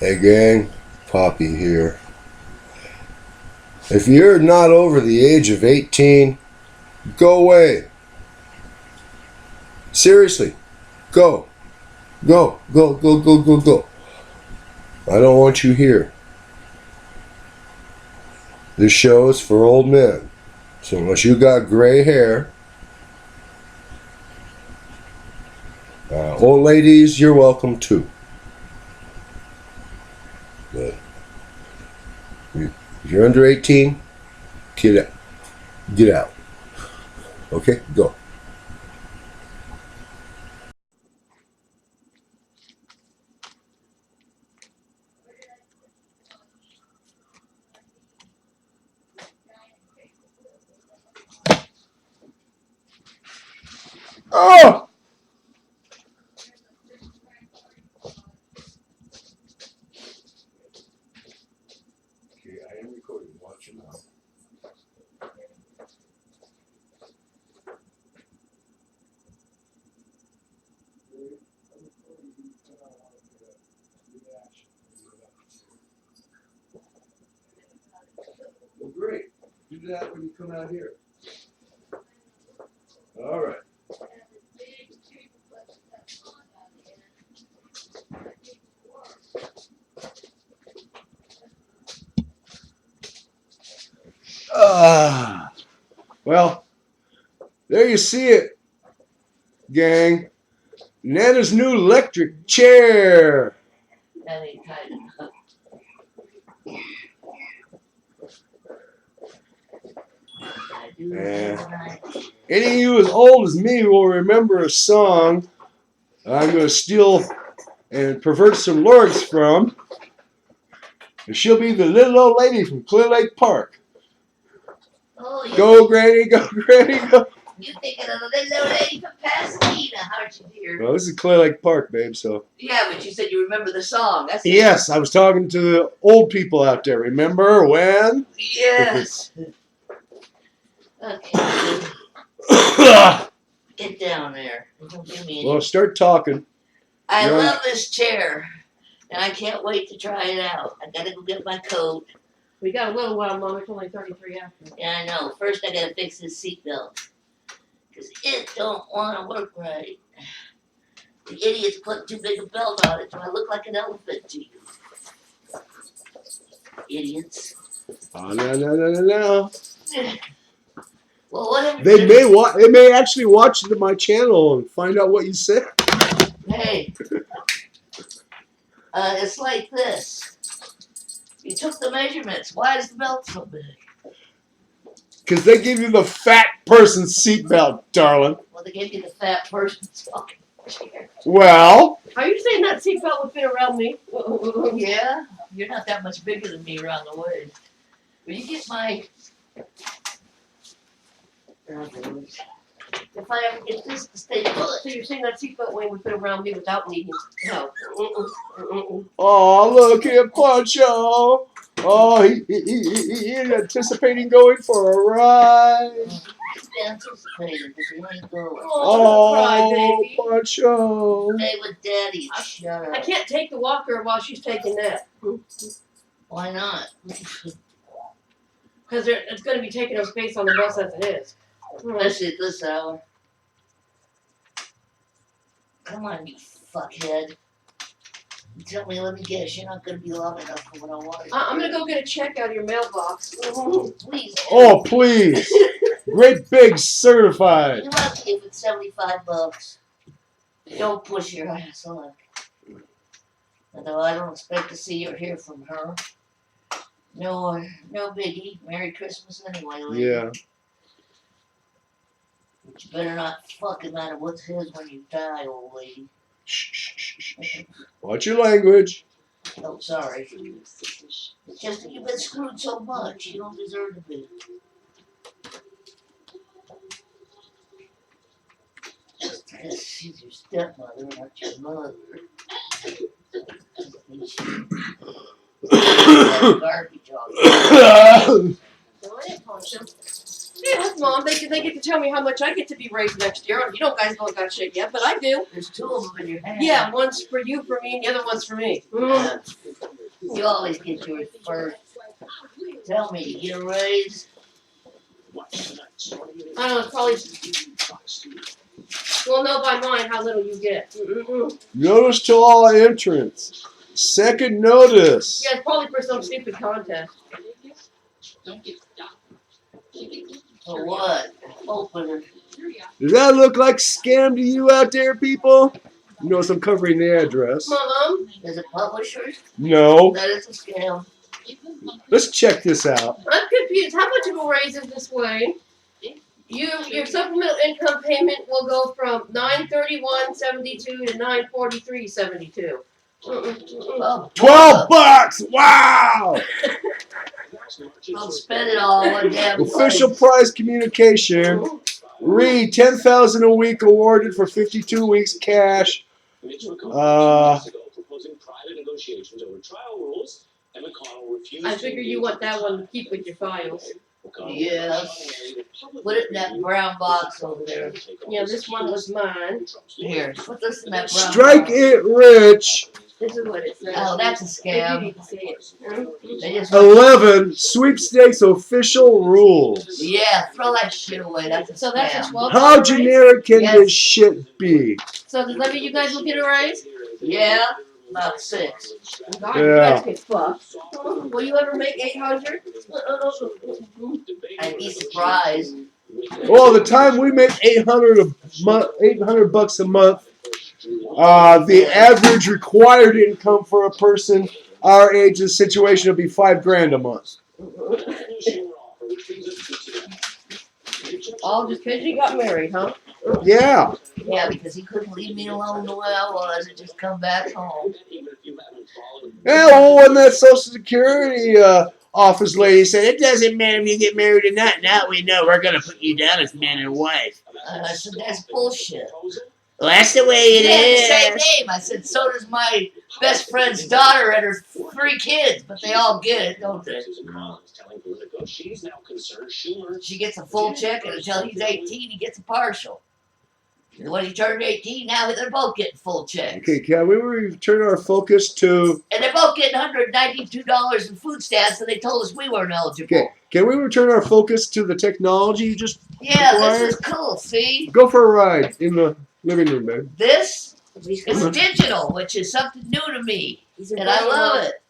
Hey gang, Poppy here. If you're not over the age of 18, go away. Seriously, go. Go, go, go, go, go, go. I don't want you here. This show is for old men. So unless you got gray hair, old ladies, you're welcome too. But if you're under 18, get out. Get out. Okay, go. Oh! Okay, I am recording. Watch your mouth. Well, great. Do that when you come out here. All right. Well, there you see it, gang. Nana's new electric chair. That ain't tight enough. Any of you as old as me will remember a song I'm going to steal and pervert some lyrics from. And she'll be the little old lady from Clearlake Park. Oh, Go, Granny, go, Granny, go. You're thinking of the little lady from Pasadena, aren't you, dear? Well, this is Clearlake Park, babe, so. Yeah, but you said you remember the song. That's Yes, I was talking to the old people out there. Remember when? Yes. Okay. Get down there. Don't give me any. Well, start talking. I love this chair, and I can't wait to try it out. I gotta go get my coat. We got a little while, Mom. It's only 33 after. Yeah, I know. First, I gotta fix this seatbelt. Because it don't want to work right. The idiots put too big a belt on it, so I look like an elephant to you. Idiots. Oh, no. Well, whatever. They may actually watch my channel and find out what you said. Hey, it's like this. You took the measurements. Why is the belt so big? Because they give you the fat person's seatbelt, darling. Well, they gave you the fat person's fucking chair. Well. Are you saying that seatbelt would fit around me? Yeah, you're not that much bigger than me around the waist. Will you get my... If I ever get this to stay put. So you're saying that seatbelt Wayne would fit around me without needing help? Oh, look at Poncho. Oh, he's anticipating going for a ride. Anticipating, because he ain't going. Oh, cry, baby. Poncho. Stay with Daddy. Shut up. I can't take the walker while she's taking that. Why not? Because it's going to be taking up space on the bus as it is. Especially at this hour. Come on, you fuckhead. You tell me, let me guess, you're not going to be long enough for what I want. I'm going to go get a check out of your mailbox. Please. Oh, please. Great big certified. You're lucky if it's $75. Don't push your ass on. Although I don't expect to see or hear from her. No biggie. Merry Christmas anyway, lady. Yeah. But you better not fucking matter what's his when you die, old lady. Shh. Watch your language. Oh, sorry. It's just that you've been screwed so much, you don't deserve to be. Just because she's your stepmother, not your mother. Garbage on. Go ahead, Poncho. Yeah, Mom, they get to tell me how much I get to be raised next year. You know, guys don't got shit yet, but I do. There's 2 of them in your hand. Yeah, one's for you, for me, and the other one's for me. You always get yours first. Tell me, you get a raise? I don't know, it's probably. We'll know by mine how little you get. Notice to all entrants. Second notice. Yeah, it's probably for some stupid contest. For what? Opener. Does that look like scam to you out there, people? You notice I'm covering the address. Mom, Is it publishers? No. That is a scam. Let's check this out. I'm confused. How much of a raise is this way? Your supplemental income payment will go from $931.72 to $943.72. Oh, $12! Wow! Don't spend it all on one damn Official place. prize communication. Read $10,000 a week awarded for 52 weeks cash. I figure you want that one to keep with your files. Yes. Put it in that brown box over there. Yeah, this one was mine. Here, put this in that brown Strike box. it rich. This is what it says. Oh, that's a If you scam. need to see it. They just 11. Sweepstakes official rules. yeah, throw that shit away. That's a So that's a scam. 12. How generic can Yes. this shit be? So does that mean you guys will get a raise? Yeah, about 6. God, you Yeah. guys get fucked. Will you ever make 800? I'd be surprised. Well, the time we make $800 a month, the average required income for a person our age and situation will be $5,000 a month. All just because you got married, huh? Yeah. Yeah, because he couldn't leave me alone the way I was and just come back home. Yeah, well, when that Social Security office lady said, it doesn't matter if you get married or not. Now we know we're going to put you down as man and wife. And I said, that's bullshit. Well, that's the way it They had is. the same name. I said, so does my best friend's daughter and her 3 kids, but they all get it, don't they? She gets a full check, and until he's 18, he gets a partial. And when he turned 18, now they're both getting full checks. Okay, can we return our focus to... And they're both getting $192 in food stamps, and they told us we weren't eligible. Okay, can we return our focus to the technology you just Yeah, acquired? this is cool, see? Go for a ride in the living room, babe. This is digital, which is something new to me, and I love it.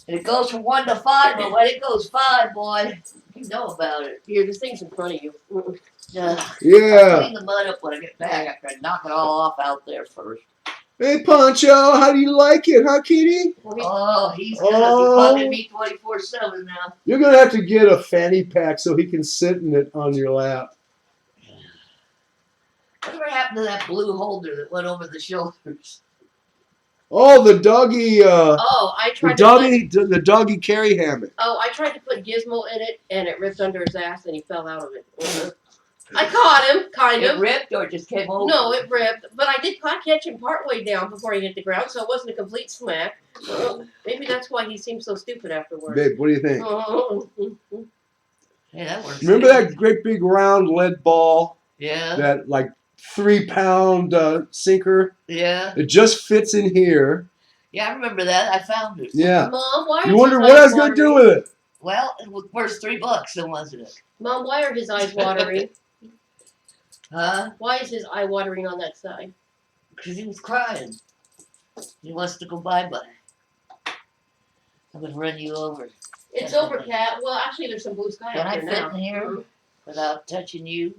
And it goes from 1 to 5, but when it goes 5, boy, you know about it. Here, this thing's in front of you. I'll Yeah. clean the mud up when I get back after I knock it all off out there first. Hey, Poncho, how do you like it, huh, Kitty? Oh, he's gonna be bugging me 24/7 now. You're going to have to get a fanny pack so he can sit in it on your lap. Whatever happened to that blue holder that went over the shoulders? Oh, the doggy, Oh, I tried the doggy carry hammock. I tried to put Gizmo in it, and it ripped under his ass, and he fell out of it. I caught him, kind It of. ripped or it just came over? No, it ripped, but I did catch him partway down before he hit the ground, so it wasn't a complete smack. Maybe that's why he seemed so stupid afterwards. Babe, what do you think? Hey, that works. Remember that great big round lead ball? Yeah. That like 3-pound sinker? Yeah. It just fits in here. Yeah, I remember that. I found it. Yeah. Mom, why are You wonder his what I eyes was going to watering? do with it. Well, it was worth $3 then, wasn't it? Mom, why are his eyes watering? Huh? Why is his eye watering on that side? Because he was crying. He wants to go bye-bye. I'm going to run you over. It's over, Cat. Well, actually, there's some blue sky Can out I there fit now. in here without touching you?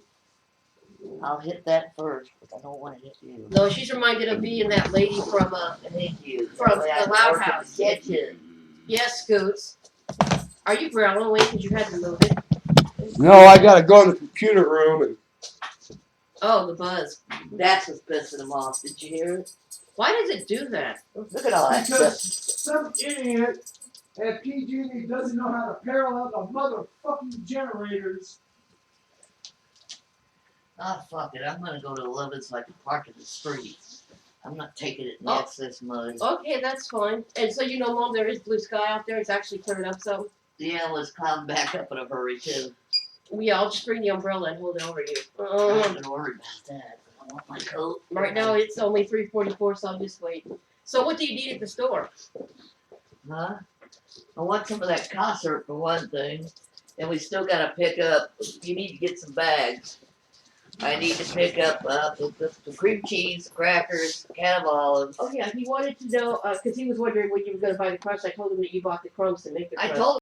I'll hit that first, but I don't want to hit you. No, she's reminded of me and that lady from Thank you. From That way I the can Loud work in House. the kitchen. Yes, Scoots. Are you growling? Wait, because you had to move it. No, I got to go in the computer room. And Oh, the buzz. That's what's pissing him off. Did you hear it? Why does it do that? Look at all that because stuff. some idiot at PG&E doesn't know how to parallel the motherfucking generators. Ah, fuck it. I'm going to go to 11 so I can park in the street. I'm not taking it in the Oh. excess mud. Okay, that's fine. And so you know, Mom, there is blue sky out there. It's actually cleared up some. Yeah, let's climb back up in a hurry, too. Yeah, I'll just bring the umbrella and hold it over you. I'm not worried about that. I want my coat. Right now it's only 3:44, so I'll just wait. So what do you need at the store? Huh? I want some of that concert for one thing. And we still gotta pick up, you need to get some bags. I need to pick up the cream cheese, crackers, can of olives. Oh yeah, he wanted to know, cause he was wondering when you were gonna buy the crust. I told him that you bought the crumbs to make the I crust. told